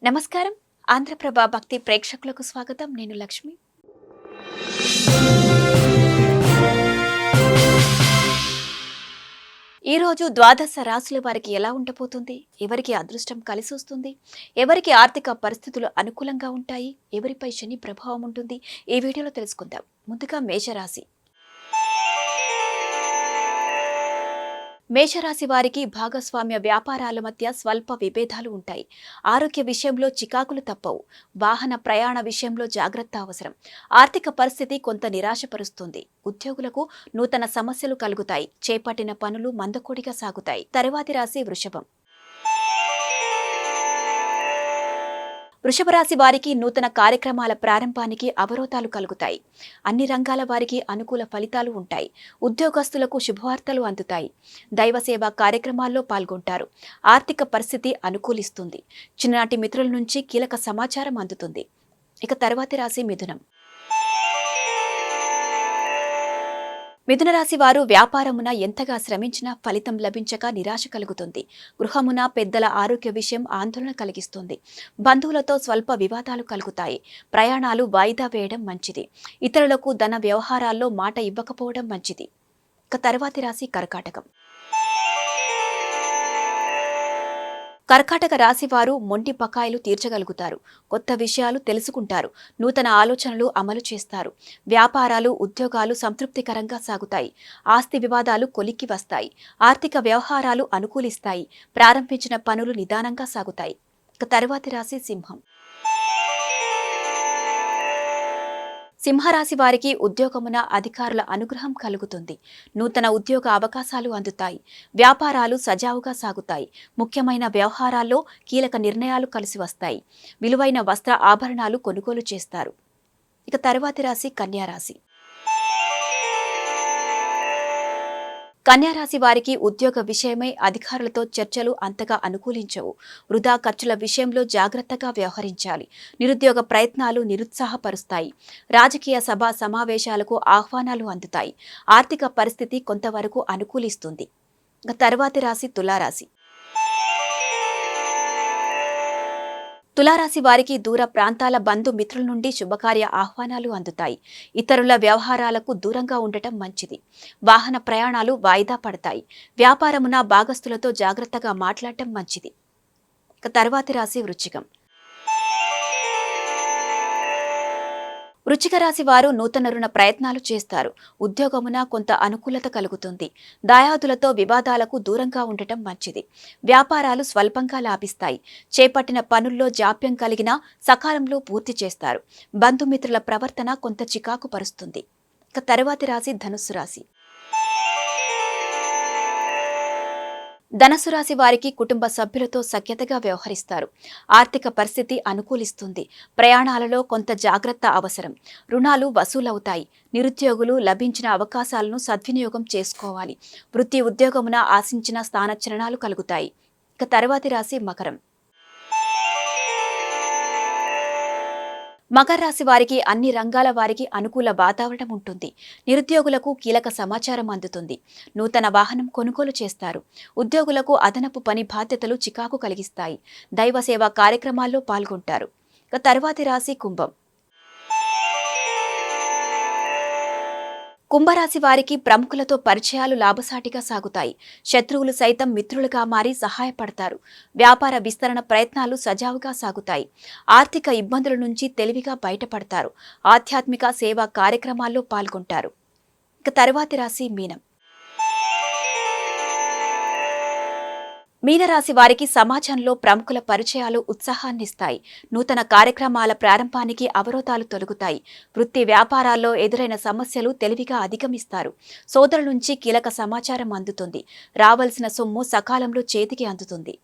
నమస్కారం. ఆంధ్రప్రభ భక్తి ప్రేక్షకులకు స్వాగతం. నేను లక్ష్మి. ఈరోజు ద్వాదశ రాశుల వారికి ఎలా ఉండబోతుంది? ఎవరికి అదృష్టం కలిసొస్తుంది? ఎవరికి ఆర్థిక పరిస్థితులు అనుకూలంగా ఉంటాయి? ఎవరిపై శని ప్రభావం ఉంటుంది? ఈ వీడియోలో తెలుసుకుందాం. ముందుగా మేషరాశి. మేషరాశి వారికి భాగస్వామ్య వ్యాపారాల మధ్య స్వల్ప విభేదాలు ఉంటాయి. ఆరోగ్య విషయంలో చికాకులు తప్పవు. వాహన ప్రయాణ విషయంలో జాగ్రత్త అవసరం. ఆర్థిక పరిస్థితి కొంత నిరాశపరుస్తుంది. ఉద్యోగులకు నూతన సమస్యలు కలుగుతాయి. చేపట్టిన పనులు మందకొడిగా సాగుతాయి. తరువాతి రాశి వృషభం. వృషభ రాశి వారికి నూతన కార్యక్రమాల ప్రారంభానికి అవరోధాలు కలుగుతాయి. అన్ని రంగాల వారికి అనుకూల ఫలితాలు ఉంటాయి. ఉద్యోగస్తులకు శుభవార్తలు అందుతాయి. దైవ సేవా కార్యక్రమాల్లో పాల్గొంటారు. ఆర్థిక పరిస్థితి అనుకూలిస్తుంది. చిన్ననాటి మిత్రుల నుంచి కీలక సమాచారం అందుతుంది. ఇక తర్వాతి రాశి మిథునం. మిథున రాశి వారు వ్యాపారమున ఎంతగా శ్రమించినా ఫలితం లభించక నిరాశ కలుగుతుంది. గృహమున పెద్దల ఆరోగ్య విషయం ఆందోళన కలిగిస్తుంది. బంధువులతో స్వల్ప వివాదాలు కలుగుతాయి. ప్రయాణాలు వాయిదా వేయడం మంచిది. ఇతరులకు ధన వ్యవహారాల్లో మాట ఇవ్వకపోవడం మంచిది. ఇక తర్వాతి రాశి కర్కాటకం. కర్కాటక రాశి వారు మొండి బకాయిలు తీర్చగలుగుతారు. కొత్త విషయాలు తెలుసుకుంటారు. నూతన ఆలోచనలు అమలు చేస్తారు. వ్యాపారాలు, ఉద్యోగాలు సంతృప్తికరంగా సాగుతాయి. ఆస్తి వివాదాలు కొలిక్కి వస్తాయి. ఆర్థిక వ్యవహారాలు అనుకూలిస్తాయి. ప్రారంభించిన పనులు నిదానంగా సాగుతాయి. ఇక తరువాతి రాశి సింహం. సింహరాశి వారికి ఉద్యోగమున అధికారుల అనుగ్రహం కలుగుతుంది. నూతన ఉద్యోగ అవకాశాలు అందుతాయి. వ్యాపారాలు సజావుగా సాగుతాయి. ముఖ్యమైన వ్యవహారాల్లో కీలక నిర్ణయాలు కలిసి వస్తాయి. విలువైన వస్త్ర ఆభరణాలు కొనుగోలు చేస్తారు. ఇక తరువాతి రాశి కన్యారాశి. కన్యారాశి వారికి ఉద్యోగ విషయమై అధికారులతో చర్చలు అంతగా అనుకూలించవు. వృధా ఖర్చుల విషయంలో జాగ్రత్తగా వ్యవహరించాలి. నిరుద్యోగ ప్రయత్నాలు నిరుత్సాహపరుస్తాయి. రాజకీయ సభ సమావేశాలకు ఆహ్వానాలు అందుతాయి. ఆర్థిక పరిస్థితి కొంతవరకు అనుకూలిస్తుంది. తర్వాతి రాశి తులారాశి. తులారాశి వారికి దూర ప్రాంతాల బంధుమిత్రుల నుండి శుభకార్య ఆహ్వానాలు అందుతాయి. ఇతరుల వ్యవహారాలకు దూరంగా ఉండటం మంచిది. వాహన ప్రయాణాలు వాయిదా పడతాయి. వ్యాపారమున భాగస్తులతో జాగ్రత్తగా మాట్లాడటం మంచిది. తర్వాతి రాశి వృశ్చికం. వృశ్చిక రాశి వారు నూతన రుణ ప్రయత్నాలు చేస్తారు. ఉద్యోగమున కొంత అనుకూలత కలుగుతుంది. దాయాదులతో వివాదాలకు దూరంగా ఉండటం మంచిది. వ్యాపారాలు స్వల్పంగా లాభిస్తాయి. చేపట్టిన పనుల్లో జాప్యం కలిగినా సకాలంలో పూర్తి చేస్తారు. బంధుమిత్రుల ప్రవర్తన కొంత చికాకు పరుస్తుంది. తరువాతి రాశి ధనుస్సు రాశి. ధనుసు రాశి వారికి కుటుంబ సభ్యులతో సఖ్యతగా వ్యవహరిస్తారు. ఆర్థిక పరిస్థితి అనుకూలిస్తుంది. ప్రయాణాలలో కొంత జాగ్రత్త అవసరం. రుణాలు వసూలవుతాయి. నిరుద్యోగులు లభించిన అవకాశాలను సద్వినియోగం చేసుకోవాలి. వృత్తి ఉద్యోగమున ఆశించిన స్థానచలనాలు కలుగుతాయి. తర్వాతి రాశి మకరం. మకర రాశి వారికి అన్ని రంగాల వారికి అనుకూల వాతావరణం ఉంటుంది. నిరుద్యోగులకు కీలక సమాచారం అందుతుంది. నూతన వాహనం కొనుగోలు చేస్తారు. ఉద్యోగులకు అదనపు పని బాధ్యతలు చికాకు కలిగిస్తాయి. దైవ సేవా కార్యక్రమాల్లో పాల్గొంటారు. తర్వాతి రాశి కుంభం. కుంభరాశి వారికి ప్రముఖులతో పరిచయాలు లాభసాటిగా సాగుతాయి. శత్రువులు సైతం మిత్రులుగా మారి సహాయపడతారు. వ్యాపార విస్తరణ ప్రయత్నాలు సజావుగా సాగుతాయి. ఆర్థిక ఇబ్బందుల నుంచి తెలివిగా బయటపడతారు. ఆధ్యాత్మిక సేవా కార్యక్రమాల్లో పాల్గొంటారు. తరువాతి రాశి మీనం. మీనరాశి వారికి సమాజంలో ప్రముఖుల పరిచయాలు ఉత్సాహాన్నిస్తాయి. నూతన కార్యక్రమాల ప్రారంభానికి అవరోధాలు తొలగుతాయి. వృత్తి వ్యాపారాల్లో ఎదురైన సమస్యలు తెలివిగా అధిగమిస్తారు. సోదరుల నుంచి కీలక సమాచారం అందుతుంది. రావాల్సిన సొమ్ము సకాలంలో చేతికి అందుతుంది.